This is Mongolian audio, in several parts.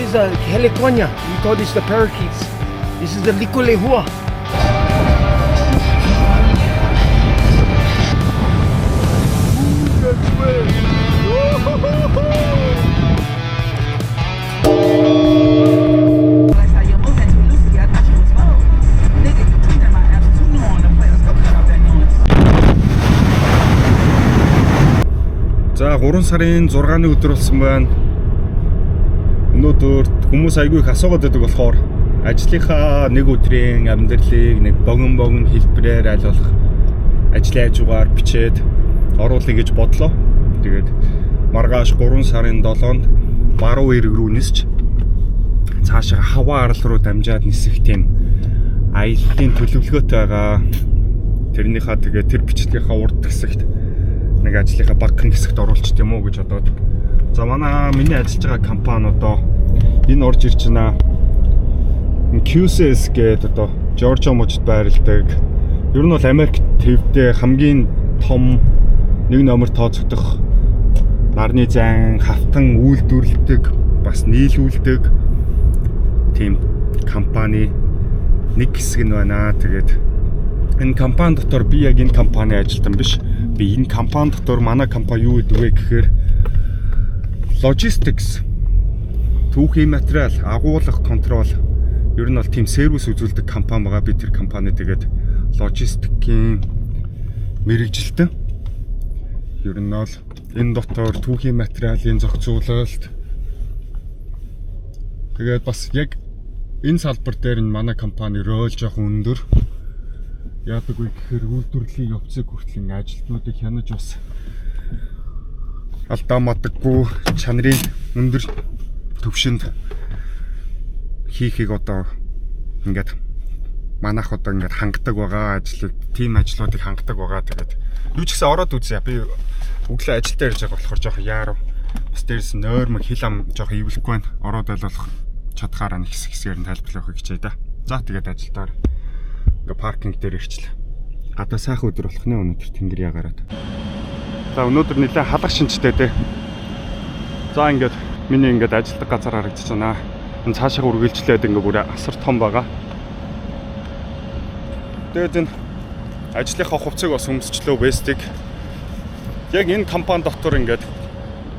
is a heliconia. We thought it's the parakeets. This is the licolehua. За 3 сарын 6-ны өдөр болсон байна. Өнөөдөр хүмүүс айгүй их асуугаад байдаг болохоор ажлынхаа нэг өдрийн амьдралыг нэг богино хэлбэрээр аль болох ажлын хажуугаар бичээд оруулъя гэж бодлоо. Тэгээд маргааш 3 сарын 7-нд баруун эрэг рүү нисч цаашаа хаваа арал руу дамжаад нисэх тийм аяллаа төлөвлөгөөтэй байгаа. Тэрнийхээ тэгээд тэр бичлэгийнхаа урд хэсэгт нэг ажлынхаа багийн хэсэгт оруулчих юм уу гэж бодоод. За миний ажиллаж байгаа компани одоо энэ орж ирж байна. QCS гэдэг одоо Жоржиа мужид байрладаг. Ер нь бол Америк төвдөө хамгийн том нэг номер тооцогдох нарны зайн хавтан үйлдвэрлэдэг, бас нийлүүлдэг тийм компани нэг хэсэг нь байна. Тэгээд энэ компани дотор би яг энэ компани ажилтан биш. Би энэ компани дотор манай компани юу гэдэг вэ гэхээр logistics, түүхийн материал, агуулга контрол ер нь бол тийм сервис үзүүлдэг компани байгаа. Би тэр компани тэгээд логистикийн мэрэгжилтэн. Ер нь бол энэ дотор түүхийн материалын зохицуулалт тэгээд бас яг энэ салбар дээр нь манай компани роль жоохон өндөр. Яадаг вэ гэхээр үйлдвэрлэлийн явцыг хүртэл ажилтнуудыг хянаж бас алдаа мадаггүй чанарын өндөр төвшөнд хийхийг одоо ингээд манайх одоо ингээд хангадаг байгаа ажлыг, тим ажлуудыг хангадаг байгаа. Тэгээд юу ч гэсэн ороод үзье. Би өглөө ажил дээр ирж байгаа болохоор жоохон яарав. Бас дээрс нойрмог хил ам жоохон ивлэхгүй байна. Ороод байлуулах чадхаараа нэг хэсгээр нь тайлбарлахыг хичээе да. За тэгээд ажилдаа ингээ паркинг дээр ирчлээ. Гадаа сайхан өдөр болох нэ өнөөдөр тэнгэр ягараад. За өнөөдөр нэлээд халах шинжтэй дээ. За ингээд миний ингээд ажилладаг газар харагдаж байна. Энэ цаашаа үргэлжлээд ингээ бүр асар том байгаа. Тэгээд энэ ажлынхаа хувцсыг бас өмсчлөө Вестиг. Яг энэ компани дотор ингээд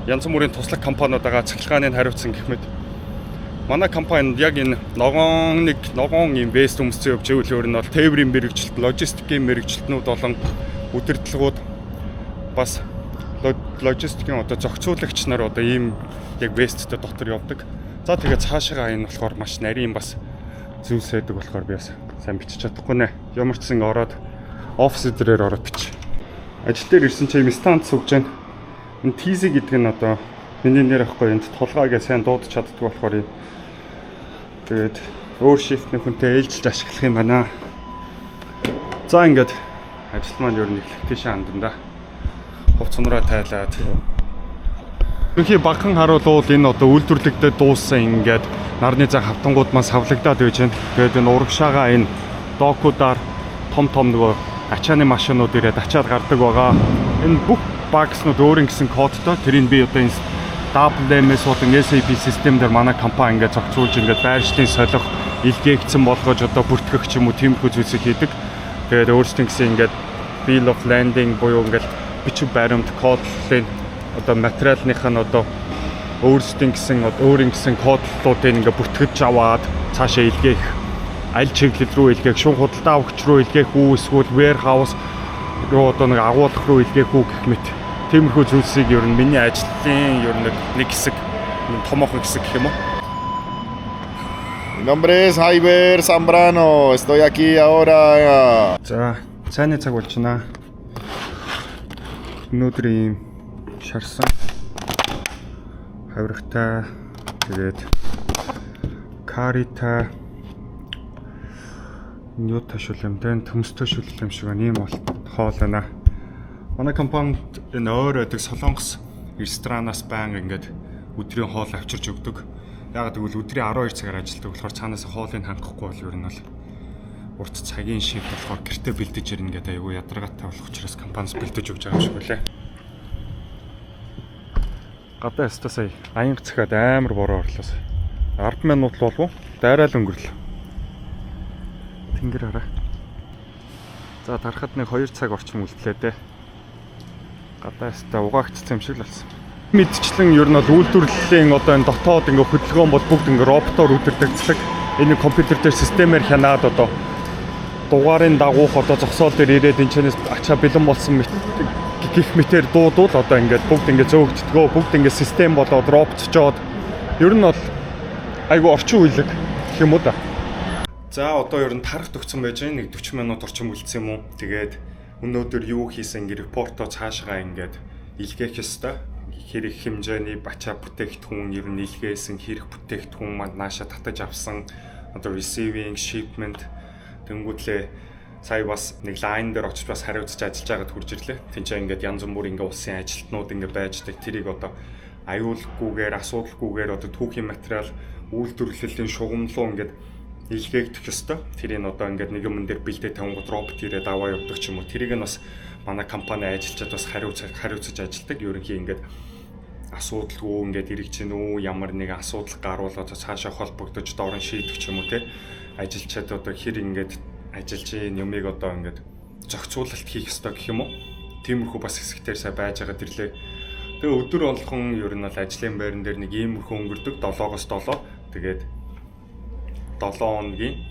янз бүрийн туслах компаниуд байгаа, цахилгааныг хариуцсан гэх мэт. Манай компанид яг энэ ногоон ийм вест өмсцөө явж ивэл өөр нь бол тээврийн мэрэгжилт, логистикийн мэрэгжилтнүүд болон удирдлагууд бас логистикийн одоо зохицуулагч нар одоо ийм яг весттэй дотор явдаг. За тэгээд цаашаа энэ болохоор маш нарийн бас зүйлс байдаг болохоор би бас сайн бичиж чадахгүй нэ. Ямар ч сан ороод офис дээрээ ороод бич. Ажил дээр ирсэн чинь станц сууж байна. Энэ TZ гэдэг нь одоо миний нэр ахгүй энд толгойг сайн дуудаж чаддаг болохоор тэгээд өөр шифтний хүнтэй ээлжилж ашиглах юм байна. За ингээд ажил маань ер нь эхлэх тийшээ хандана да. Хувц цунраа тайлаад. Үнэхээр багхан харуулвал энэ одоо үйлдвэрлэгдээд дууссан ингээд нарны зан хавтангууд маань савлагдаад байж байна. Тэгээд энэ урагшаага энэ докуудаар том нөгөө ачааны машинууд ирээд ачаад гардаг байгаа. Энэ бүх багснууд өөрийн гэсэн кодтой. Тэрийг би одоо энэ WMS болон SAP систем дээр манай компани ингээд зохицуулж ингээд байршлын солих, илгээгдсэн болгож одоо бүртгэх ч юм уу тиймэрхүү зүйлсийг хийдэг. Тэгээд өөрсдийн гэсэн ингээд bill of landing буюу ингээд бичиг баримт кодлын одоо материалных нь одоо өөрсдийн гэсэн кодлуудыг ингээд бүртгэж аваад цаашаа илгээх, аль чиглэл рүү илгээх, шун худалдаа авахч руу илгээх үү, эсвэл warehouse руу одоо нэг агуулгах руу илгээх үү гэх мэт. Тиймэрхүү зүйлсийг ер нь миний ажлын ер нь нэг хэсэг, томоохон хэсэг гэх юм уу. Mi nombre es Javier Zambrano. Estoy aquí ahora. За, цайны цаг болж байна. Өнөөдөр ийм шарсан хавиргатай тэгээд карита ньюта шүлэмтэй төмстэй шүлэм шиг ийм бол хоол байна. Манай компанид энэ өөр өдөг Солонгос ресторанаас байнга ингээд өдрийн хоол авчирч өгдөг. Яг тэгвэл өдрийн 12 цагаар ажилладаг болохоор цаанаас хоолыг хангахгүй бол ер нь бол урт цагийн шив болохоор гэртээ бэлдэж ирнэ гэдэг аюу ядаргаатай болох учраас компаниас бэлдэж өгч байгаа юм шиг үлээ. Гадаа өстө сая аянга цахаад амар бороо орлоос. 10 минут болов уу? Дайрал өнгөрлөө. Тэнгэр хараа. За тарахад нэг 2 цаг орчим үлдлээ дээ. Гадаастаа угаагчсан юм шиг л болсон. Мэдчлэн ер нь бол үйлдвэрлэлийн одоо энэ дотоод ингээ хөдөлгөөн бол бүгд ингээ роботоор үйлдвэрлэгддэг. Энэ компьютер дээр системээр хянаад одоо дугаарын дагуух одоо зогсоол дээр ирээд энэ чэнэс ачаа бэлэн болсон гих мэтэр дуудвал одоо ингээд бүгд ингээд зөөгддгөө бүгд ингээд систем болоод роботчоод ер нь бол айгу орчин үеиг гэх юм уу да. За одоо ер нь тарах төгсөн байж байгаа. Нэг 40 минут орчим үлдсэн юм уу. Тэгээд өнөөдөр юу хийсэн ингээ репортоо цаашгаа ингээд илгээх ёстой. Хэрэг хэмжээний бачаа бүтээгдэхүүн ер нь илгээсэн хэрэг бүтээгдэхүүн манд нааша татаж авсан одоо receiving shipment тэнгүүтлээ сая бас нэг лайн дээр очиж бас хариуцж ажиллаж байгаад хурж ирлээ. Тинчээ ингээд янз бүрийн ингээ улсын ажилтнууд ингээ байждаг. Тэрийг одоо аюулгүйгээр асуудалгүйгээр одоо түүхийн материал үйлдвэрлэлийн шугамлуу ингээд илгээгдэх ёстой. Тэрийг одоо ингээд нэг юм дээр бэлдээ тавингууд робот ирээд аваа явдаг ч юм уу. Тэрийг нь бас манай компани ажилчид бас хариуцж ажилладаг. Ерөнхий ингээд асуудалгүй ингээд ирэх чинь үү ямар нэг асуудал гарвал одоо цаашаа холбогдож дорн шийдэх ч юм уу те. Ажилчид одоо хэр ингээд ажиллаж юмыг одоо ингээд зохицуулалт хийх ёстой гэх юм уу. Тиймэрхүү бас хэсэгтэр сая байж байгаа ирлээ. Тэгээ өдөр болгон ер нь бол ажлын байран дээр нэг иймэрхүү өнгөрдөг 7-оос 7. Тэгээд 7 хоногийн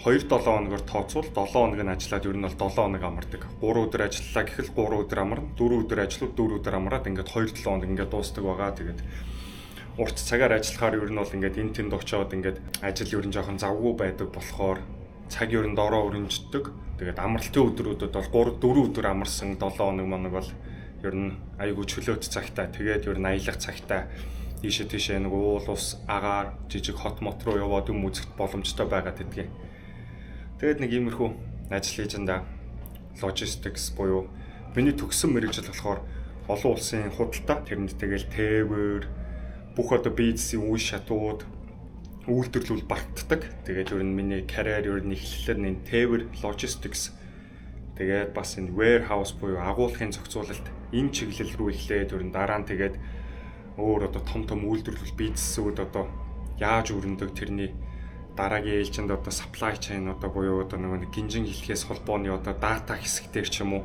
2-7 хоногоор тооцвол 7 хоног нь ажиллаад ер нь бол 7 хоног амардаг. 3 өдөр ажиллалаа гэхэл 3 өдөр амарна. 4 өдөр ажиллавал 4 өдөр амраад ингээд 2-7 хоног ингээд дуустдаг байгаа. Тэгээд урт цагаар ажиллахаар ер нь бол ингээд энэ тэнд очиод ингээд ажил ер нь жоохон завгүй байдаг болохоор цаг ер нь доороо өрнждөг. Тэгээд амралтын өдрүүдэд бол 3-4 өдөр амарсан 7 хоног моног бол ер нь айгүй чөлөөт цагтаа. Тэгээд ер нь аялах цагтаа ийшээ нэг уул ус агаар жижиг хот мот руу яваад юм үзэхэд боломжтой байгаад гэдгийг. Тэгээд нэг иймэрхүү ажил хийж энэ логистикс буюу миний төгссөн мэргэжил болохоор олон улсын худалдаа тэрэнд тэгэл тээвэр бүх одоо бизнесийн үе шатууд үйлдвэрлэл багтдаг. Тэгээд ер нь миний карьер ер нь эхлэлээр энэ тээвэр логистикс тэгээд бас энэ warehouse буюу агуулгын зохицуулалт энэ чиглэл рүү эхлээд ер нь дараа нь тэгээд өөр одоо том үйлдвэрлэл бизнесүүд одоо яаж өрнөдөг тэрний дараагийн ээлжинд одоо supply chain одоо буюу одоо нэг гинжин хэлхээс холбооны одоо дата хэсэг дээр ч юм уу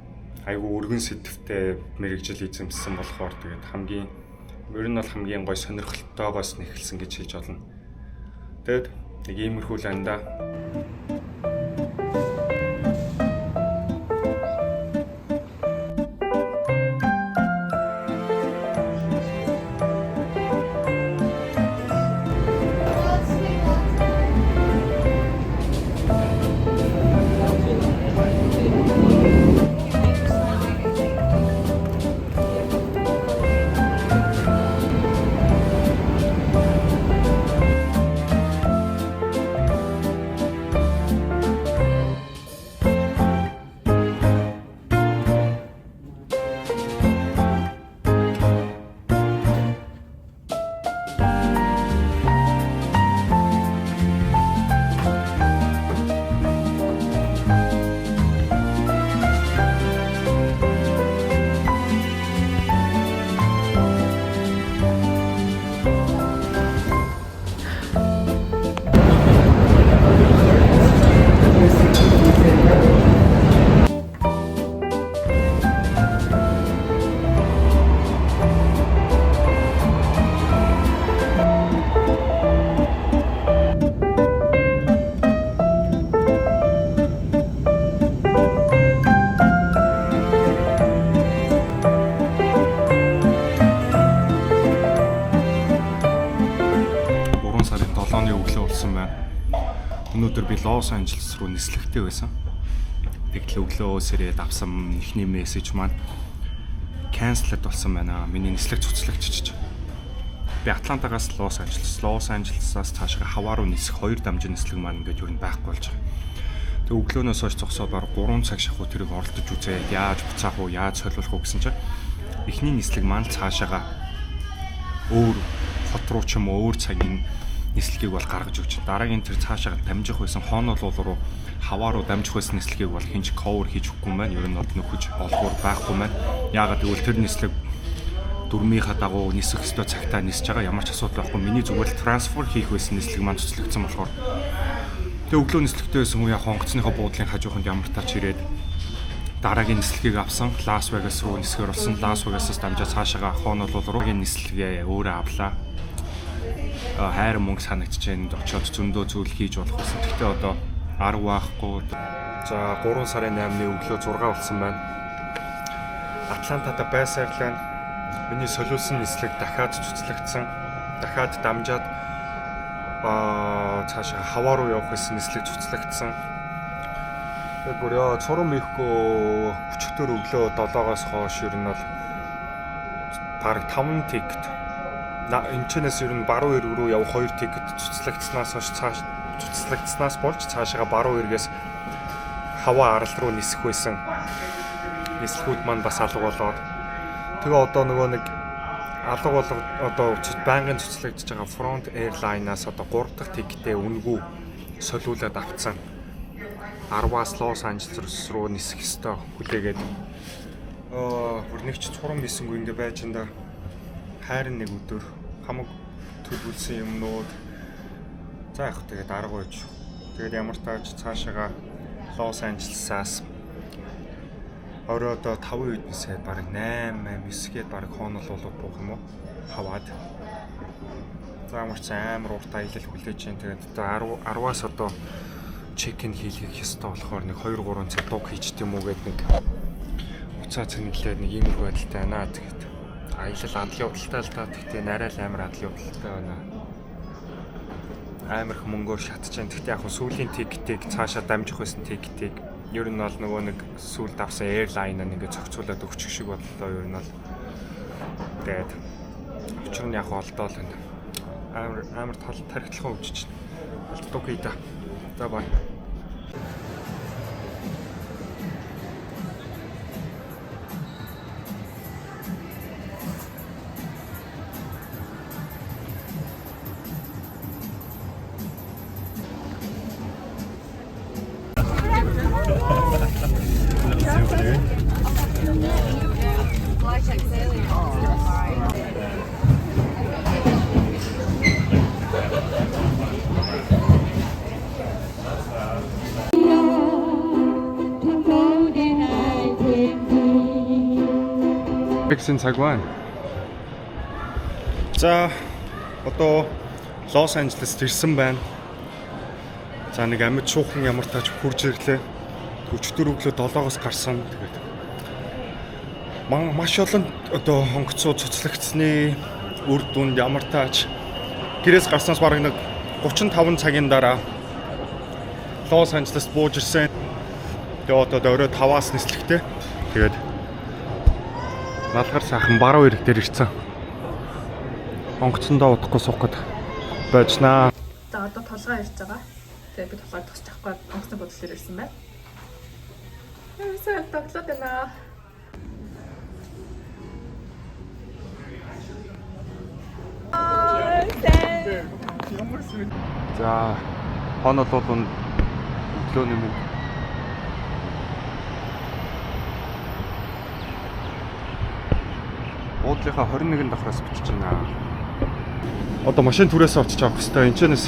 айгүй өргөн сэдвтэй мэрэгжил эзэмссэн болохоор тэгээд хамгийн ер нь бол хамгийн гой сонирхолтойгоос нь эхэлсэн гэж хэлж болно. Тэгээд нэг иймэрхүү л анда. Өнөөдөр би Лос Анжелес руу нислэгтэй байсан. Тэгэл өглөө сэрээд авсан эхний мессеж маань canceled болсон байна. Миний нислэг цуцлагдчихж. Би Атлантагаас Лос Анжелесаас цаашаа хаваа руу нисэх 2 дамжин нислэг маань ингээд юу н байхгүй болж байгаа. Тэг өглөөнөөс хойш зогсоод баг 3 цаг шахуу тэрийг оролдож үзээ. Яаж буцаах уу, яаж солиулах уу гэсэн чинь эхний нислэг маань цаашаага өөр хот руу ч юм уу өөр цагийн нислэгийг бол гаргаж өгч. Дараагийн тэр цаашаа дамжих байсан хоонол руу хаваа руу дамжих байсан нислэгийг бол хинч cover хийж өгөхгүй юм байна. Ер нь бол нөхөж олгоор байхгүй маань. Яагаад гэвэл тэр нислэг дөрмийнхаа дагуу нисэх ёстой цагтаа нисэж байгаа, ямар ч асуудал байхгүй. Миний зүгээр л трансфер хийх байсан нислэг маань цуцлагдсан болохоор тэгээ өглөө нислэгтэй байсан хүн яг онгоцныхоо буудлын хажууханд ямар тач ирээд дараагийн нислэгийг авсан. Лас Вегас руу нисгэр болсон. Лас Вегасаас дамжаад цаашаага хоонол руугийн нислэгээ өөрөө авлаа. Хайр мөнгө санагдчихээн очиод зөндөө зүйл хийж болох гэсэн. Гэхдээ одоо 10 байхгүй. За 3 сарын 8-ны өглөө 6 болсон байна. Атлантада байсаарлаа миний солиулсан нислэг дахиад цуцлагдсан. Дахиад дамжаад цаашаа хаваа руу явах гэсэн нислэг цуцлагдсан. Тэгээд бүр яа цурам ихгүй өчигдөр өглөө 7-оос хойш ер нь бол бараг 5 тикет. Энэчнээс ер нь баруун эрг рүү явах 2 тикет цуцлагдсанаас хойш цуцлагдсанаас болж цаашаа баруун эргээс хаваа арал руу нисэх байсан. Нислэгүүд маань бас алга болоод тэгээ одоо нөгөө нэг алга болго одоо байнгын цуцлагдж байгаа Front Airline-аас одоо 3 дахь тикетээ үнэгүй солиулаад авцсан. 10-аас Лос Анжелес руу нисэх ёстой хүлээгээд бүр нэг ч цурам бисэнгүй ингэ байж энэ хайрын нэг өдөр хамаг төлөвлөсөн юмнууд за яг тэгээд арга байж. Тэгээд ямар тааж цаашаага Лос Анжелесаас орой одоо 5 үед нисээд бараг 8 9-гээд бараг хоонол болоод буух юм уу хаваад. За ямар ч амар урт аялал хүлээж जैन. Тэгээд одоо 10-аас одоо чекин хийлгэх ёстой болохоор нэг 2-3 цаг дуг хийчт юм уу гэд нэг уцаа цэнгэлээд нэг иймэрхүү байдалтай байна. Тэгээд аялал адал явдалтай л та. Тэгтээ нарай л амар адал явдалтай байна. Амар их мөнгөөр шатж जैन. Тэгтээ яг сүүлийн тикетийг цаашаа дамжих байсан тикетийг ер нь бол нөгөө нэг сүүлд авсан airline-аа ингээд зохицуулаад өгчих шиг бодлоо ер нь бол. Тэгээд учир нь яг олдоол байна. Амар тархитлахын өвчж байна. Олддог хий та. За бай. Биксэн цаг байна. За одоо Лос Анжелест ирсэн байна. За нэг амьд шуухан ямар тач хурж ирлээ. Өчигдөр өглөө 7-оос гарсан. Тэгээд маш олон одоо хонгоцоо цуцлагдсны үр дүнд ямар тач гэрээс гарснаас бараг нэг 35 цагийн дараа Лос Анжелест бууж ирсэн. Тэгээд одоо орой 5-аас нислэгтэй. Тэгээд налгар сайхан баруун эрэг дээр ирсэн. Онгоцондоо удахгүй суух гээд байжнаа. За одоо толгой ирж байгаа. Тэгээ би толгой тосч авахгүй онгоцны бодлоор ирсэн байна. Яасан тоглоод байна. За хоонол бол өглөөний минь буудлынхаа 21 давхраас бичиж байна. Одоо машин түрээс очиж авах хэрэгтэй. Энэчнээс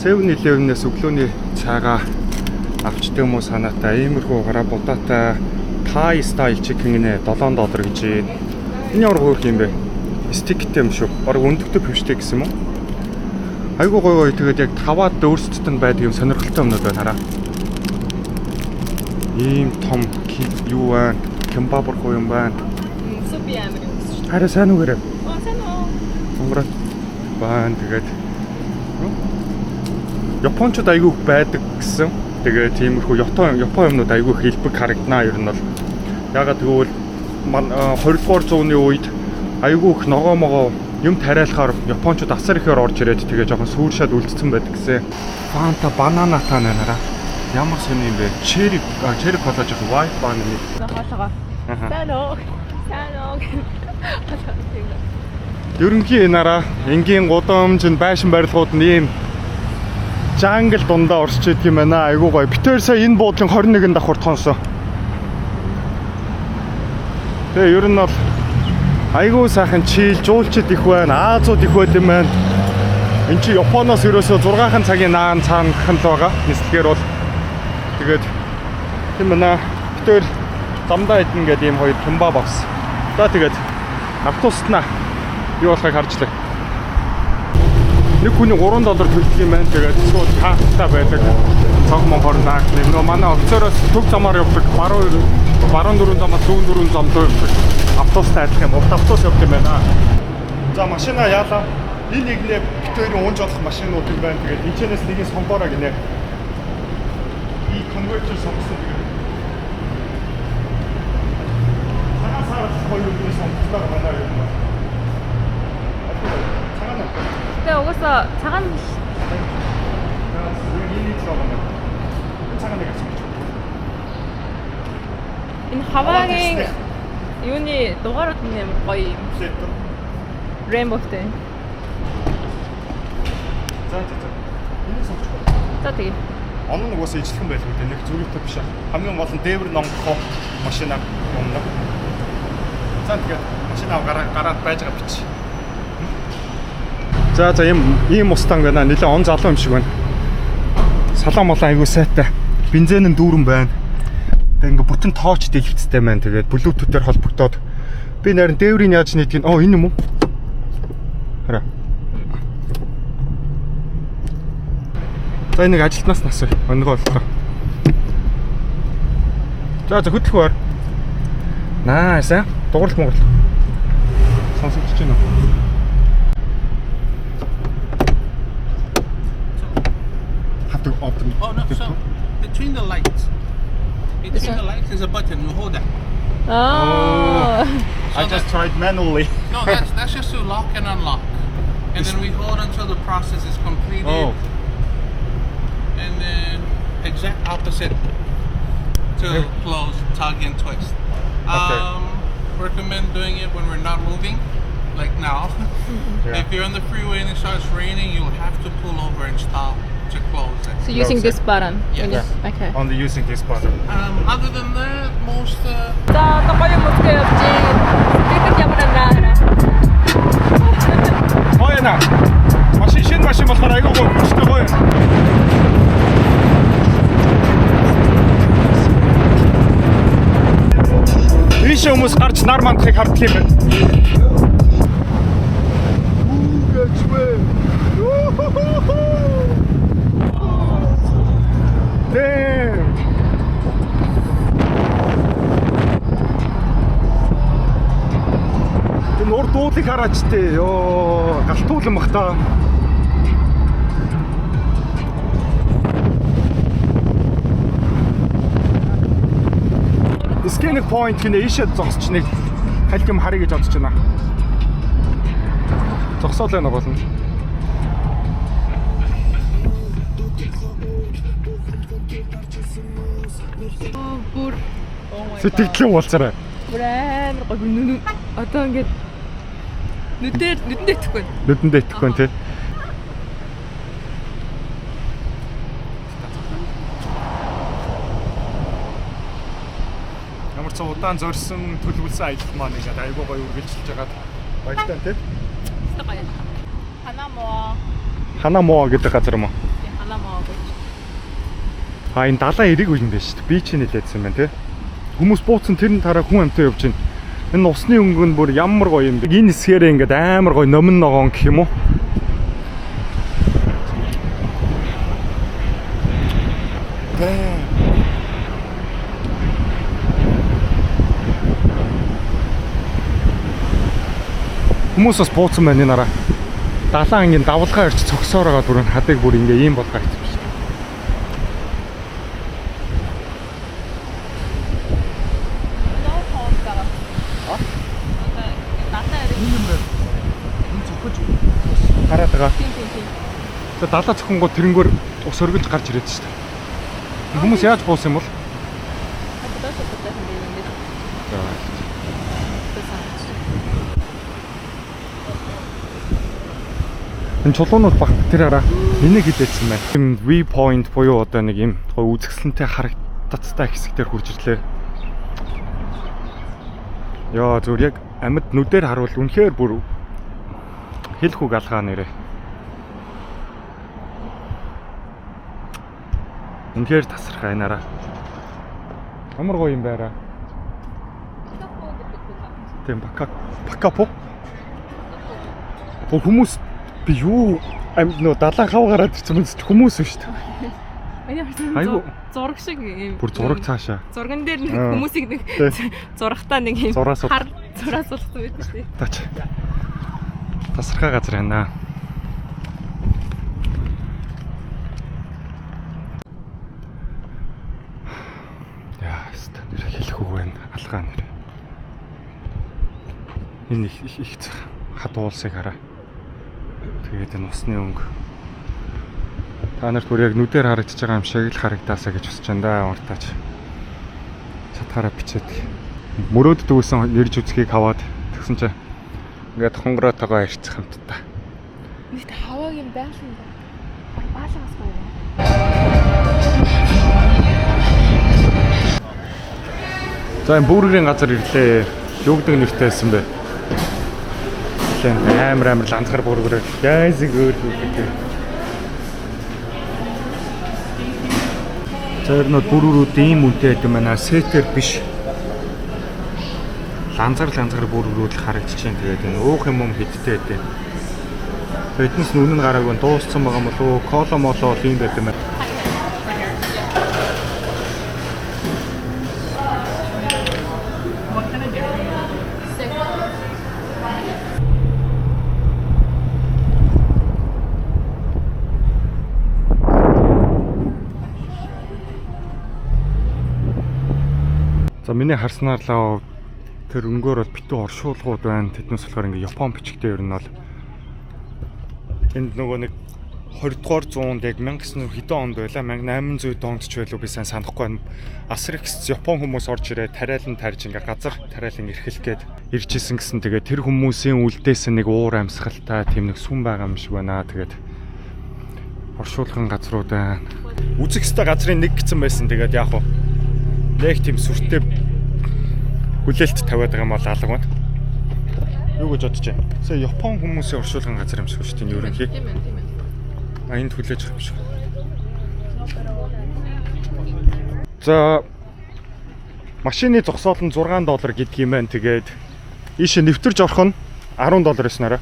7-11-ээс өглөөний цайгаа авчдаг юм уу санаатай. Иймэрхүү гараа будаатай Thai style chicken нэ $7 гэж байна. Энэ ямар хөөрх юм бэ? Стиктэй юм шүү. Бараг өндөгтэй пивштэй гэсэн юм уу? Айгуу гоё. Тэгээд яг таваад өөрсдөд нь байдаг юм сонирхолтой юмнууд байна хараа. Ийм том юу байна? Кембаб руу юм байна. Супи амар юм шүү. Хараа сайн үгээрээ. Сайн уу? Өнгөрөө баан тэгээд Япончууд айгүй байдаг гэсэн. Тэгээд тиймэрхүү Япон юмнууд айгүй хэлбэг харагдана ер нь бол. Ягаад гэвэл 20-р зууны үед айгүй их ногоо юм тариалахаар Япончууд асар ихээр орж ирээд тэгээ жоохон сүршаад үлдсэн байдаг гэсэн. Фанта банана таа нараа. Ямар сони юм бэ? Черри кола жоохон white банана нэг. Хоолоо. Сайн уу? Ерөнхий нараа энгийн гудамж байшин барилгууд нь ийм жангл дундаа орсч идэг юм байна. Айгуу гоё. Битээр сая энэ буудлын 21 давхар тонсон. Тэгээ ер нь бол Айгуу сайхан чийл, жуулчид их байна, Азууд их байд юм байна. Энд чи Японоос ерөөсөө 6 цагийн наан цаана хэл байгаа. Нислэгээр бол тэгээд тийм байна. Битээр замдаа идэн гэдэг ийм хоёр кимбаб авсан. За тэгээд автобуснаа юу болохыг харж лээ. Нэг хүний $3 төлдөг юм байна. Тэгээд шууд карттай байдаг. Цог монхоор наад нөө манай офицероос төв замаар явдаг. Баруун 4 замаас зүүн 4 замд явдаг. Автобустай адилхан юм. Автобус явдаг юм байна. За машина яалаа. Энэ нэг битүүрийн унж болох машинууд юм байна. Тэгээд энэчнээс нэгийг сонгоорой гинэ. И конвертер сонгосон. Цагаан хоёр үеийн сонгоцлоо манай юм байна. Цагаан уу? Тэгээ угаасаа цагаан яг энэ л байна. Цагаан нэг асууж. энэ хаваагийн юуны дугаарууд нь амар гоё юм. Rainbow-тэй. За. Энэ сонгоч. За тэгээ. Он нь угаасаа ижлэхэн байлгүй дээ. Нэг зүрхтэй биш. Хамгийн гол нь дээвэр номгохоо машина юмна. За тэгээд машина гараад байж байгаа бич. За ийм мустанг байна. Нилээ он залуу юм шиг байна. Салаа молоо айгуу сайтай. Бензин нь дүүрэн байна. Тэгээд ингээ бүтэн тооч дэлгэцтэй байна. Тэгээд Bluetooth-ээр холбогдоод би нарийн дээврийн яаж нийтгийг энэ юм уу? Хараа. За энийг ажилтнаас насаа. Өнгөө боллоо. За хөдөлгөөр. Nice. Дугуйлах Монгол. Сонсогдож байна уу? Have to open. Oh no, so between the lights. Between the lights is a button, you hold that. Аа. I just tried manually. No, that's just to lock and unlock. And then we hold until the process is completed. Oh. And then exact opposite to close, tug and twist. Recommend doing it when we're not moving, like now. Yeah. If you're on the freeway and it starts raining, you'll have to pull over and stop to close it. So using this button. Yes. when you- Okay. Only using this button. Other than that, most За гоё музик явж спикер ямар байна? Гоё наа. Шинэ машин болохоор айгүй гоё хүчтэй гоё. Ийш хүмүүс гарч нар мандахыг харддаг юм байна. Damn. Энэ урд уулыг хараач тээ. Йоо, галтуулан бах та. Scanner point гэнэ ийшээ зогсч нэг хальт юм харъя гэж бодож байна. Зогсоол байна гол нь. Бүр Сэтгэлэн уулзаарай. бүр амар гоё нүн одоо ингээд нүдэндээ итгэхгүй. Нүдэндээ итгэхгүй тий. Ямар ч удаан зорьсон төлөвлөсөн аялал маань ингээд айгүй гоё үргэлжилж байгаад баяртай тий. Гоё. Ханамоо. Ханамоо гэдэг газар юм уу? Ханамоо гэж. Энэ далайн эрэг үе юм байна шүү дээ. Би чинь нэлээдсэн байна тий. Хүмүүс бууцсан тэрний тараа хүн амтай явж байна. Энэ усны өнгө нь бүр ямар гоё юм бэ. Энэ хэсгээрээ ингээд амар гоё номон ногоон гэх юм уу? Хүмүүс бас бууцсан байна энэ нараа. Далайн ангийн давлгаа ирч цогсоор байгаа бүр хадыг бүр ингээ ийм болгоо хийсэн шүү дээ. Ноо хоолтаа. Дата ирэх. Хараад байгаа. Тийм. Тэгээ далаа цохингууд тэрнгөр ус өргөж гарч ирээд шүү дээ. Хүмүүс яаж буусан юм бол? Энэ чулуунууд баг тэр хараа энийг хилээдсэн байна. Ийм V point буюу одоо нэг юм гоё үзэсгэлэнтэй харагдцтай хэсэг дээр хурж ирлээ. Яа зүгээр яг амьд нүдээр харуул үнэхээр бүр хэлэх үг алгаа нэрээ. Үнэхээр тасархай нараа. Ямар гоё юм байраа. Тийм бакапо. Хүмүүс би юу амьд нөө далайн хав гараад ирсэн хүмүүс шүү дээ. Айгу зураг шиг юм. бүр зураг цаашаа. Зурган дээр нэг хүмүүсийг нэг зурагтаа нэг юм Зураас зураас суулгасан байдаг шүү дээ. Тач. Тасархай газар байна. Яа, нэр хэлэх үг байна. Алгаа нэр. Энэ их хад уулсыг хараа. Тэгээд энэ усны өнгө. Та нарт бүр яг нүдээр харагдаж байгаа юм шиг л харагдаасаа гэж хүсэж байна да. Уртаач. Чатгаараа бичээд. Мөрөөд дүүсэн ирж үзхийг хаваад тэгсэн чинь ингээд хонгороотойгоо ирчих хамтдаа. Нийт хавааг юм байшин ба. Баалгаас гоё. За энэ бүргэрийн газар ирлээ. Юу гэдэг нэртэй байсан бэ? Амар ланцгар бүргэр. Гайзыг өөр гэдэг. Зэрнүүд бүргэрүүд ийм үнэтэй гэдэг байна. Сетер биш. Ланцгар бүргэрүүд харагдаж байна. Тэгээд энэ уух юм хиттэй байдаг. Фитнес нүн нь гараагүй дууссан байгаа юм болов уу? Кола молоо ийм байдаг юм байна. За миний харснаар л тэр өнгөөр бол битүү оршуулгууд байна. Тэднээс болохоор ингээ Япон бичгтэй ер нь бол энд нөгөө нэг 20 дугаар зуунд яг 1900 хэдэн онд байла 1800 онд ч байлгүй би сайн санахгүй байна. Асрекс Япон хүмүүс орж ирээд тариалан тарьж ингээ газар тариалан эрхлэх гээд ирж исэн гэсэн. Тэгээд тэр хүмүүсийн үлдээс нэг уур амьсгалтай тийм нэг сүм байгаа юм шиг байна. Тэгээд оршуулгын газрууд байна. Үзэх ёстой газрын нэг гэсэн байсан. Тэгээд яах вэ? Яг тийм сүртэй хүлээлт тавиад байгаа юм бол алга байна. Юу гэж бодож байна? Сая Япон хүмүүсийн оршуулгын газар юм шиг шүү дээ ерөнхий. Тийм ээ. Энд хүлээж байгаа юм шиг. За машины зогсоол нь $6 гэдэг юм байна. Тэгээд ийшээ нэвтэрж орох нь $10 эснараа.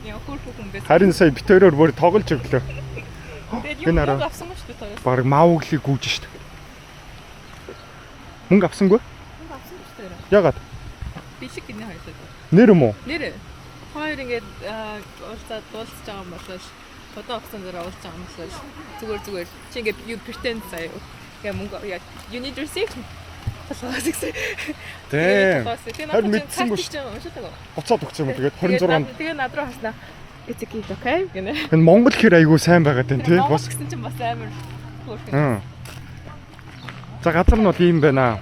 Яа хөрхөн байсан. Харин сая битээрээр бүр тоглож өглөө. Тэгээд юм авсан юм шүү дээ. Баг мауглиг гүйж шүү дээ. Мөнгө авсангүй? Мөнгө авсан шүү дээ. Ягаад? Бишиг гинэ хоёлоо. Нэр юм уу? Нэр. Хоёр ингээд уулзаад дуулж байгаа юм болоош. Фото авсан дээр уулзж байгаа юм болоош. Зүгээр чи ингээд you pretend заяа. Ингээ мөнгө you need receipt. Талаас ихсэн. Дээ. Тэр мэдсэнгүй шүү. Буцаад өгч юм уу тэгээд 26-нд. Тэгээ над руу хаснаа. It's okay гинэ. Энэ Монгол хэр айгүй сайн байгаад байна тий. Бас гэсэн чинь бас амар хөөрхөн. За газар нь бол ийм байна.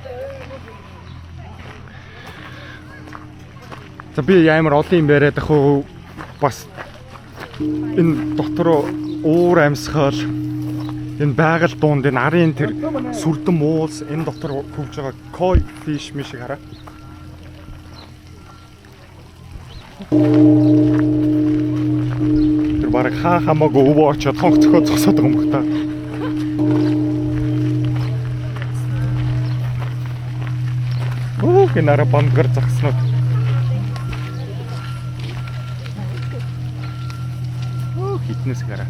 За би амар олон юм яриад ах уу бас энэ дотор уур амьсгал энэ байгаль дунд энэ арын тэр сүрдэн уулс энэ дотор хөвж байгаа koi fish мишиг хараа. Тэр бараг хамаагүй өвөө очоод хонх цохоо зогсоод байгаа юм байна. Гэнара бандгар загснууд. Хитнес гараа.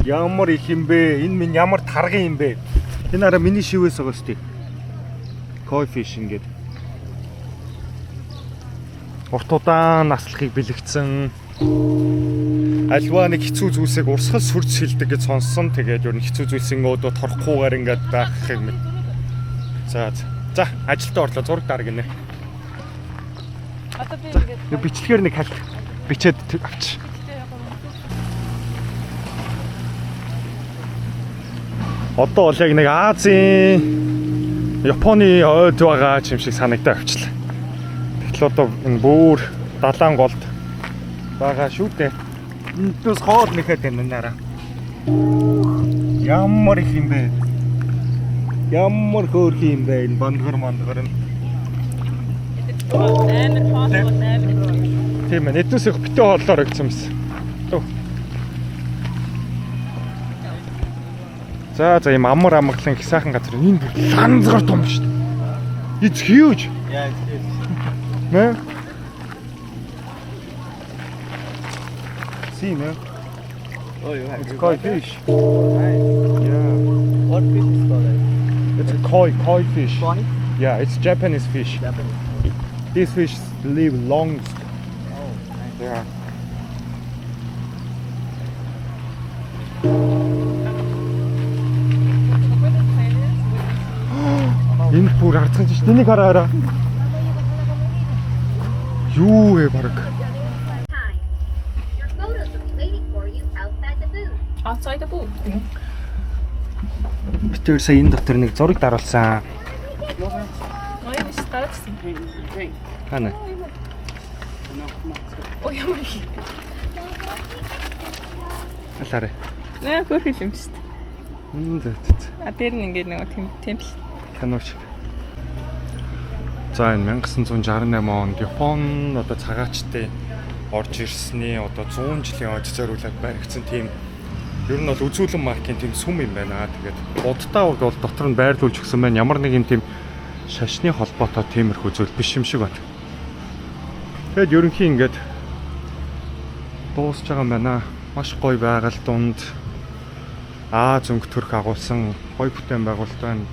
Ямар их юм бэ? Энэ минь ямар тарган юм бэ? Энэ араа миний шивээс байгаа шүү дээ. Koi fish ингээд. Урт удаан наслахыг бэлэгдсэн. Альва нэг хэцүү зүйлсийг урсгал сүрж хилдэг гэж сонссон. Тэгээд ер нь хэцүү зүйлсийн өөдөө торохгүйгээр ингээд байхыг мэд. За ажилдаа орлоо зураг дараа гинэ. Одоо би ингээд бичлэгээр нэг хальт бичээд авч. Одоо бол яг нэг Азийн Японы ойд байгаа юм шиг санагдаад авчлаа. Тэгэл одоо энэ бүр далайн голд байгаа шүү дээ. Энэс хоол нэхэд энэ нараа. Ямар их юм бэ? Ямар хөөрхөн юм бэ энэ бандгар нь. Амар хоол амар. Тийм ээ. Эднээс их битээ хооллоор өгсөн юмсан. Төө. За ийм амар амгалан их сайхан газар. Энэ ланзгаар том шүү дээ. It's huge. Yeah, it's huge. Man. See, man. Oh, you have It's you koi got that? fish. Nice. Yeah. What fish is called? It's a koi fish. Koi? Yeah, it's Japanese fish. Japanese. These fish live long. Oh, nice. Yeah. Энэ бүр ардсан чинь тэнийг хараараа. Юу вэ баг? Time. Your photos will be waiting for you outside the booth. Outside the booth. Битээр сая энэ дотор нэг зураг даруулсан. Ой, старчсан. Хана. Ой, ямар их. Алаарэ. Наа хөрх юм шүү дээ. Зэт. А дээр нь ингээд нэг темпл. Канууч. За энэ 1968 онд Япон одоо цагаачтай орж ирсний одоо 100 жилийн хойд зориулаад баригдсан тийм ер нь бол үзүүлэн маркийн тийм сүм юм байна. Тэгээд будтай урд бол дотор нь байрлуулж өгсөн байна. Ямар нэг юм тийм шашны холбоотой тиймэрхүү зүйл биш юм шиг байна. Тэгэд ерөнхий ингээд дуусж байгаа юм байна. Маш гоё байгаль дунд зөнгө төрх агуулсан гоё бүтээн байгуулалт байна.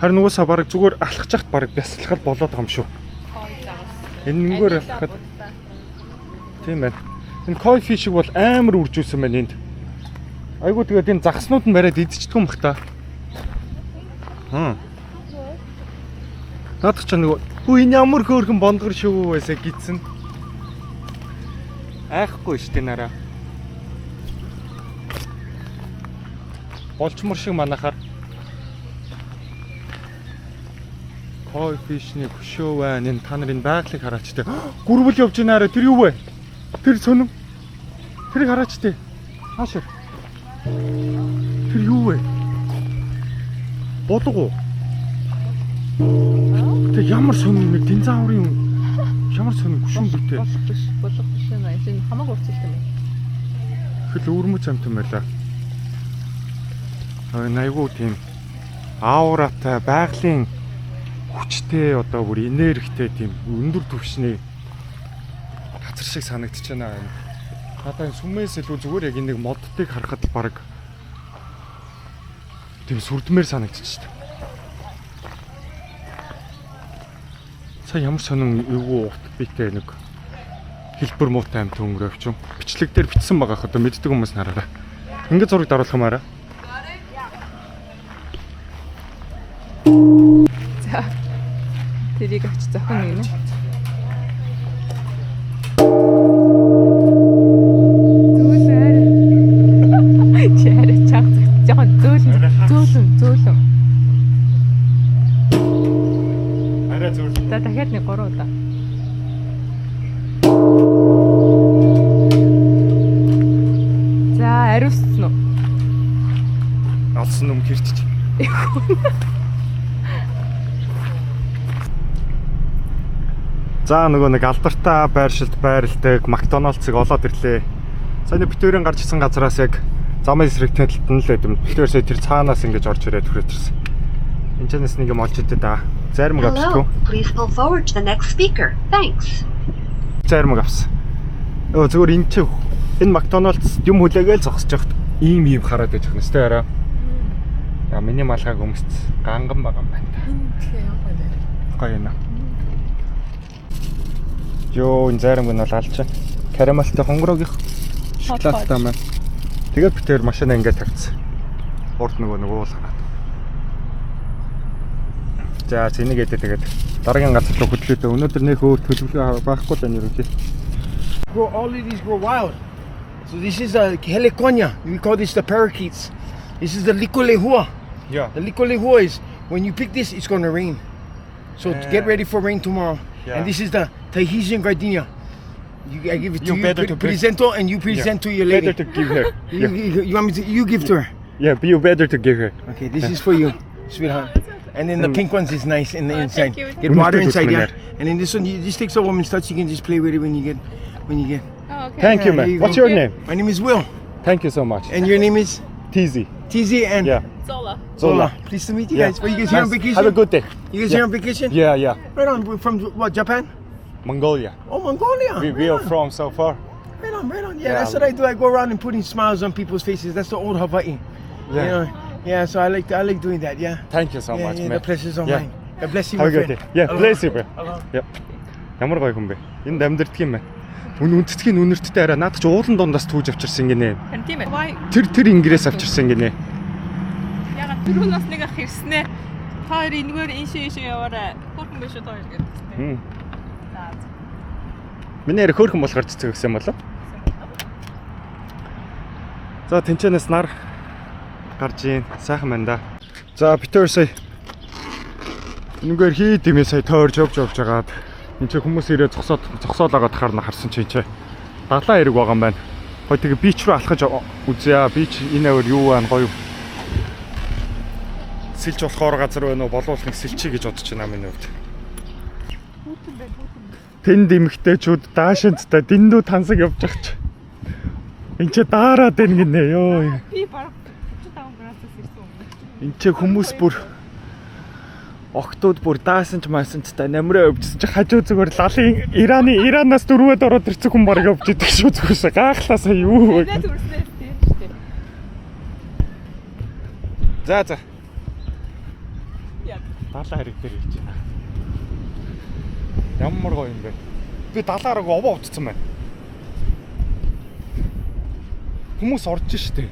Харин уусаа баг зүгээр алхаж яхад баг бясалгал болоод байгаа юм шүү. Энэгээр алхахад тийм байна. Энэ koi fish бол амар үржүүлсэн байна энд. Айгуу тэгээд энэ загснууд нь бариад идчихдэг юм бах та. Наадах ч нэг энэ ямар хөөрхөн бондгор шүү байсаа гидсэн. Айхгүй шүү дээ нараа. Болчмор шиг манахаар koi fish-ний хөшөө байна. Энэ та нарын байгалыг хараач те. Гүрвэл явж байна арай. Тэр юу вэ? Тэр сонин. Тэрийг хараач те. Хаашаа. Тэр юу вэ? Бодлого. Тэг ямар сонин нэг динозаврын ямар сонин гүшүүн битэй. Болох биш юм аа. Энэ хамаагүй урцэлтэй юм. Хэл өрмөц амтан байлаа. Айгуу тийм ауратай байгалийн хүчтэй одоо бүр энергитэй тийм өндөр түвшний газар шиг санагдаж байна. Надаа сүмээс илүү зүгээр яг нэг моддыг харахад л баг тийм сүрдмээр санагдчихжээ. Сая ямар сонин эвгүй урт битэй нэг хэлбэр муутай амт өнгөрөөч юм. Бичлэг дээр бичсэн байгаа хөө мэддэг хүмүүс нараараа. Ингээд зураг даруулах юм аа. За. Тэрийг авч зохино гинэ. Зөөлөн. Чарэ чаг жоохон зөөлөн. Арай зөөлөн. За дахиад нэг 3 удаа. За ариуссан уу? Алсан юм хэрчиж. За нөгөө нэг алдартай байршилд байрладаг Макдоналдсыг олоод ирлээ. Саяны битүүрийн гарч ирсэн газараас яг замын эсрэг талд нь л байд юм. Битүүр сая тэр цаанаас ингэж орж ирээд хүрээдэрсэн. Энд чанаас нэг юм олж идэв да. Зарим авчихгүй. Please pull forward to the next speaker. Thanks. Зарим авсан. Өө зүгээр энэ чи энэ Макдоналдс юм хүлээгээл зогсож яхад ийм хараад байж байгаа юм сте араа. За миний малгайг өмсц ганган байгаа юм байна. Тэгээ яг Гоё юм. Йоо энэ зарим нь бол алж байна. Карамелтай хонгороогийн шоколадтай маань. Тэгээд битээр машина ингээд тавьчихсан. Урд нөгөө уул хараад. За зэнийг эдээ тэгээд дараагийн газар руу хөдлөөдөө. Өнөөдөр нөх өөр төлөвлөгөө байхгүй л энэ юу. All of these grow wild. So this is a heliconia. We call this the parakeets. This is the licolehua. Yeah. The licolehua is when you pick this, it's going to rain. So get ready for rain tomorrow. Yeah. And this is the Tahitian gardenia. I give it to You you, better to presento, and you present to your lady. Better to give her. You want me to? You give to her. Yeah, you better to give her. Okay, this is for you, sweetheart. And then the pink ones is nice in the inside. thank you. Get water inside, yeah. There. And then this one, you just takes a woman's touch. You can just play with it when you get. Oh, okay. Thank you, Yeah, there man. you What's go. your name? My name is Will, Thank you so much. and your name is TZ. TZ and Yeah. Zola. Zola. Pleased to meet you guys. Were you guys here on Nice. vacation? Have a good day. You guys Yeah. here on vacation? Yeah, yeah. Right on. We're from what? Japan? Mongolia. Oh, Mongolia. We are from so far. Right on, right on. Yeah, Yeah. that's what I do. I go around and putting smiles on people's faces. That's the old Hawaii. Yeah. You know? Yeah. So I like doing that. Yeah. Thank you so Yeah, much, yeah, man. the pleasure's all Yeah. mine. God bless you, Have my a good day. friend. Yeah, Aloha. bless you, bro. Aloha. Yep. Ямар гоё хүн бэ? Энд амьдэрдэг юм байна. Үнэтгэхийн үнэрттэй арай наад ч уулан дундаас түүж авчирсан гинэ. Харин тийм ээ. Why? Тэр ингээс авчирсан гинэ. Ягаад түрүүн нас нэг ах ирснэ. Та хоёр энэгээр иншээ яваарай. Хөрхөн биш үү та хоёр гэдэг. Хм. За. Миний ярих хөөрхөн болохоор цэцэг өгсөн юм болов. За тэнцэнэс нар гарч ийн. Сайхан байна да. За Питер сая. Энэгээр хий димээ сая тойрж явж жагаад энэ ч хүмүүс ирээ зогсоолоогоод харсан чинь ч далаа хэрэг байгаа юм байна. Хой тэгээ бич рүү алхаж үзье. Бич энэ авир юу байна гоё. Сэлж болохоор газар байна уу? Болвол нэг сэлчий гэж бодож байна миний хувьд. Тэнд эмэгтэйчүүд даашинцтай дэндүү тансаг явж байгаа ч. Энд чи даарад байна гинэ ёо. Би бараг 45 градусаас ирсэн юм. Энд чи хүмүүс бүр октод бүр даасан ч маасанчтай намраа өвчсөн чи хажуу зүгээр лалын Иранаас дөрвөөд ороод ирсэн хүн бараг өвч идэг шүү зүгээс гахлаасаа юу вэ? Нэ төрснээ тийм шүү дээ. За. Яа. Далаа хэрэг дээр хийж байна. Ямар гоё юм бэ? Би далаараа овоо утцсан байна. Хүмүүс орж штэ.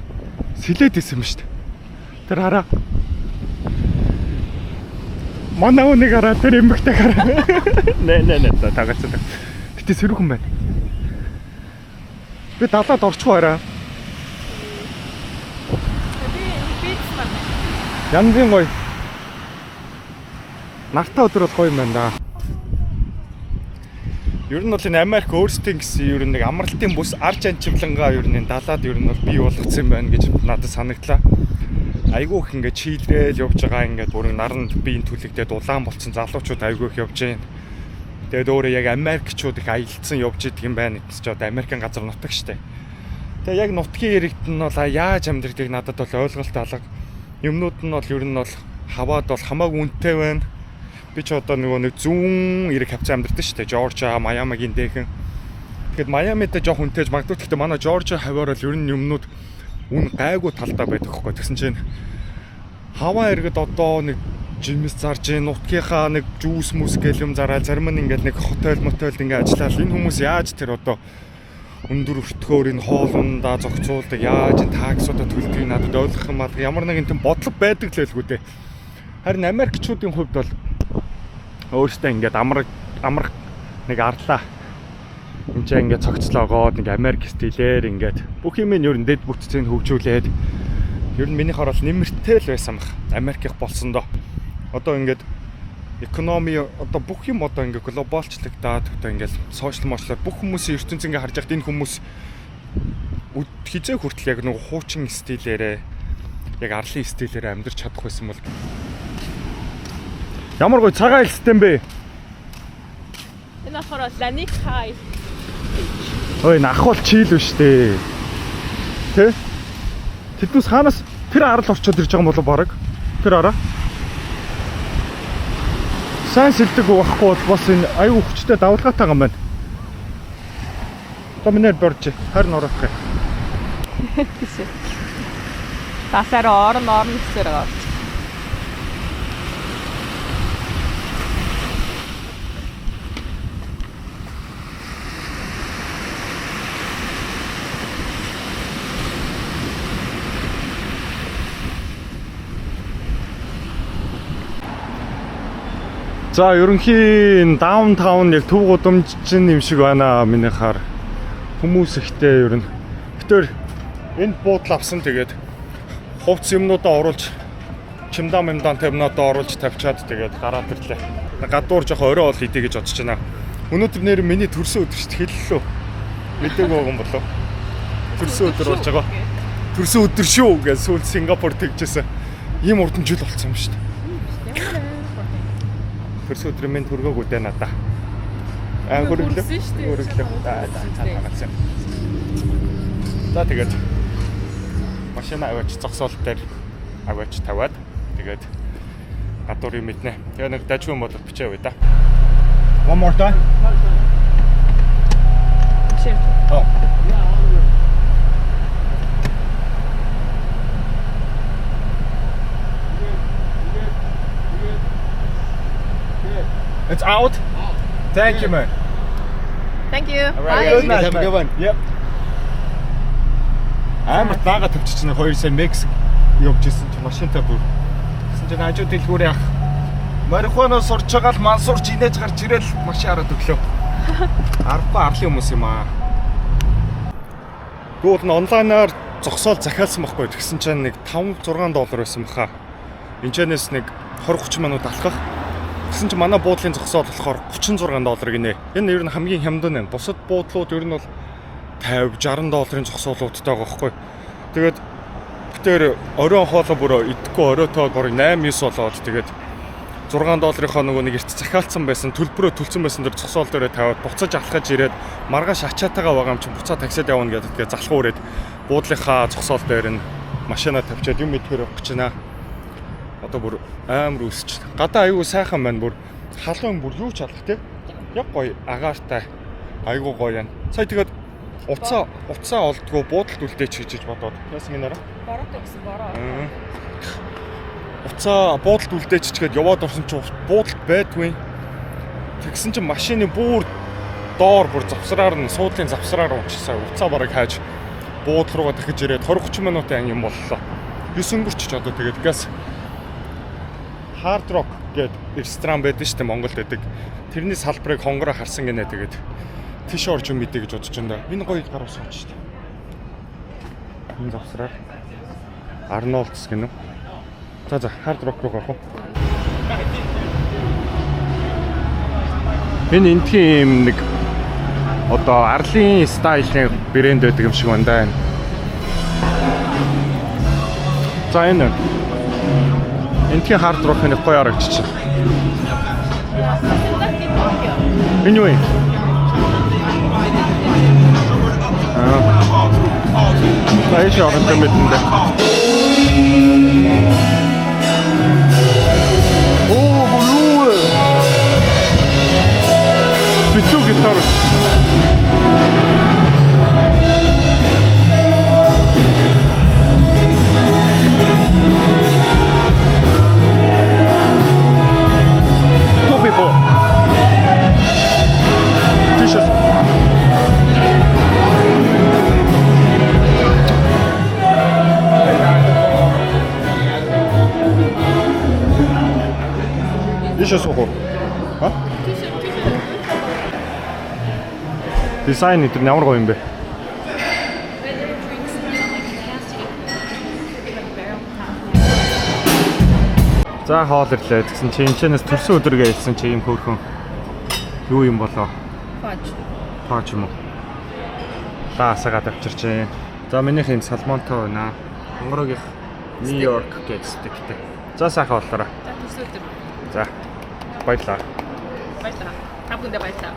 Сэлээд исэн юм штэ. Тэр хараа. Манай үнийг хараа тэр эмэгтэй хараа. Нэ тагацсан. Гэтэ сэрүүхэн байна. Би далаад орчихгүй хараа. Би бич байна. Янзын гоё. Нартай өдөр бол гоё юм байна да. Ер нь бол энэ Америк өөрсдийн гэсэн ер нь нэг амралтын бүс арч анчимлангаа ер нь далаад ер нь бол бий болгоцсон байна гэж надад санагдлаа. Айгүй их ингээд чийлрээл явж байгаа ингээд бүр наранд биеийн түлэгдээд улаан болцсон залуучууд айгүй их явж байна. Тэгээд өөрөө яг Америкчууд их аялцсан явж идэг юм байна гэж ч одоо Америкийн газар нутаг штэ. Тэгээд яг нутгийн иргэд нь бол яаж амьдрэх надад бол ойлголт алга. Юмнууд нь бол ер нь бол хаваад бол хамаагүй үнэтэй байна. Би ч одоо нэг зүүн эрэг хавцаа амьдардаг шүү дээ. Жоржиа, Майамигийн дээхэн. Тэгэхэд Майамид жоох үнэтэйж магадгүй. Гэхдээ манай Жоржиа хаваар бол ер нь юмнууд үн гайгүй талдаа байдаг хөөхгүй. Тэгсэн чинь хаваа эргэд одоо нэг жимс зарж, нутгийнхаа нэг жүүс мүс гэл юм зараад зарим нь ингээд нэг хотел мотелд ингээд ажиллаад энэ хүмүүс яаж тэр одоо өндөр өртгөөр энэ хоолундаа зохицуулдаг, яаж энэ таксуудаа төлдгийг надад ойлгох юм бол ямар нэгэн тийм бодлого байдаг л байлгүй дээ. Харин Америкчуудын хувьд бол өөртөө ингээд амраг нэг арлаа. Энд чинь ингээд цогцлоогоод нэг Америк стилээр ингээд бүх юм нь ер нь дэд бүтцийг хөгжүүлээд ер нь минийх орол нэмэртэй л байсан баг. Америкийнх болсон доо. Одоо ингээд экономи одоо бүх юм одоо ингээд глобалчлагдаад одоо ингээд сошиал мочлоор бүх хүмүүсийн ертөнцийг ингээд харж байхад энэ хүмүүс хизээ хүртэл яг нэг хуучин стилээрээ яг арлын стилээрээ амьдарч чадах байсан бол ямар гоё цагаан хэлстэй юм бэ? Энэ болохоор Ланик хай. Ой, нахвал чийл биш дээ. Тэ? Тэднээс хаанаас тэр арал орчоод ирж байгаа юм болов баг? Тэр араа. Сайн сэлдэг байхгүй бол бас энэ аюу хүчтэй давлгаатай юм байна. Томнэр борч харин орох гэх. Тасаараа орно гэсээр байгаа. За ерөнхийн даунтаун яг төв гудамжчин юм шиг байна миний хаар. Хүмүүс ихтэй ер нь. Гэтэр энд буудал авсан тэгээд хувц юмнуудаа оруулж чимдам тавнуудаа оруулж тавьчаад тэгээд гараад ирлээ. Гадуур жоох орой ол идэ гэж бодож байна. Өнөөдөр нэр миний төрсөн өдөр шүү дээ хэллээ. Мэдээгүй байгаа юм болов. Төрсөн өдөр болж байгаа. Төрсөн өдөр шүү гэж сүүл Сингапур тэгжсэн. Ийм урдан жил болсон юм шүү дээ. Төрсөн өдрийн минь төргөөг үдэ надаа. Хөрөглөө. За тэгээд машина аваач зогсоол дээр аваач таваад тэгээд гадуур юм мэднэ. Тэгээ нэг дажгүй юм бол бичээвэ да. One more time. Sure. Oh. It's out. Thank you, man. Thank you. Bye. Good night. Have a good one. Yep. Амар даага тавьчих чинь 2 сая Мексик явж исэн чинь машинтай бүр. Гэсэн чинь хажуу дэлгүүр яах. Марихуана сурч байгаа л мансурч инээж гарч ирэл машин хараад өглөө. Арахгүй арлын хүмүүс юм аа. Гол нь онлайнаар зогсоол захиалсан байхгүй. Тэгсэн чинь нэг $5-6 байсан баха. Энэчнээс нэг 20-30 минут алхах. Тэгсэн чинь манай буудлын зогсоол болохоор $36 гинэ. Энэ ер нь хамгийн хямдан байна. Бусад буудлууд ер нь бол $50-60 зогсоолуудтай байгаа байхгүй. Тэгээд битээр оройн хоолой бүр идэхгүй оройтой бүр 8-9 болоод тэгээд $6-ийнхоо нөгөө нэг эрт захиалцсан байсан төлбөрөө төлсөн байсан дээр зогсоол дээрээ тавиад буцаж алхаж ирээд маргааш ачаатайгаа байгаа юм чинь буцаа таксид явна гэдэг тэгээд залхуу ирээд буудлынхаа зогсоол дээр нь машинаа тавьчаад юм идэхээр явах гэж байна. Одоо бүр амар үсч. Гадаа аягүй сайхан байна бүр халуун бүр юу ч алах те. Яг гоё агаартай. Аягүй гоё юм. Сая тэгээд уцаа олдгоо буудалд үлдээч гэж бодоод. Яасан гинээрээ? Бороо гэсэн бороо. Уцаа буудалд үлдээчгээд яваад орсон чинь буудалд байдгүй. Тэгсэн чинь машины бүр доор бүр завсраар нь суудлын завсраар уучсаа уцаа бараг хайж буудал руугаа дахиж ирээд 20-30 минутын юм боллоо. 9 өнгөрч одоо тэгээд газ Hard Rock гэдэг ресторан байдаг шүү дээ Монголд байдаг. Тэрний салбарыг хонгороо харсан гинэ тэгээд тийш орж юм мэдээ гэж бодож байна. Энэ гоё гараа сууч шүү дээ. Энэ завсраар Arnold's гэнэ. За Hard Rock руу гарах уу? Энэ энтхийн нэг одоо арлын стайлын брэнд байдаг юм шиг байна да. За энэ энтхийн Hard Rock нэг гоё харагдчих. Энэ юу вэ? Баяж орон тэмэдэндээ. Оо, болоо. Битүү гитар. Two people. T-shirt. T-shirt сухо. А? Дизайн энэ ямар гоё юм бэ? За хоол ирлээ. Тэгсэн чи энэчнээс төрсөн өдрөгээ хэлсэн чи юм хөөрхөн юу юм болоо? Фач юм уу? Лаасагаа тавьчирч байна. За минийх энэ салмонтой байна. Хонгороогийн Нью-Йорк гэхсдэгтэй. За сайхан боллоо. За төрсөн өдөр. За баярлаа. Баярлаа. Тавгүндээ баярлаа.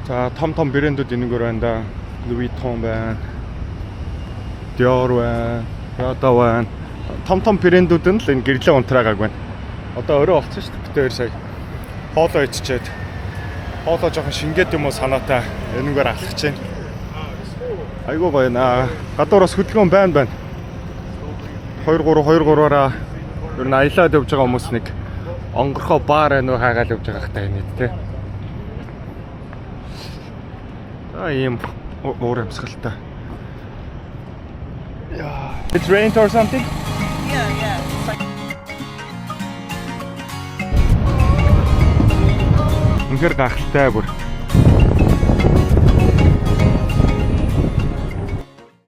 За том брэндүүд энэгээр байна да. Louis Vuitton байна. Dior байна. Prada байна. Том брэндүүд нь л энэ гэрлээ унтраагааг байна. Одоо орой олцсон шүү дээ. Бид хоёр сая хоолоо иччихэд хоолоо жоохон шингээд юм уу санаатай энэгээр алхаж байна. Айгуу гоё наа. Гадуураас хөдөлгөөн байна. 2-3-2-3-аараа ер нь аялаад явж байгаа хүмүүс нэг онгорхоо баар байна уу хаагаал явж байгаа хтай нийт те. Ийм уур амьсгалтай. It's rained or something? Yeah. Үнэхээр гахалтай бүр.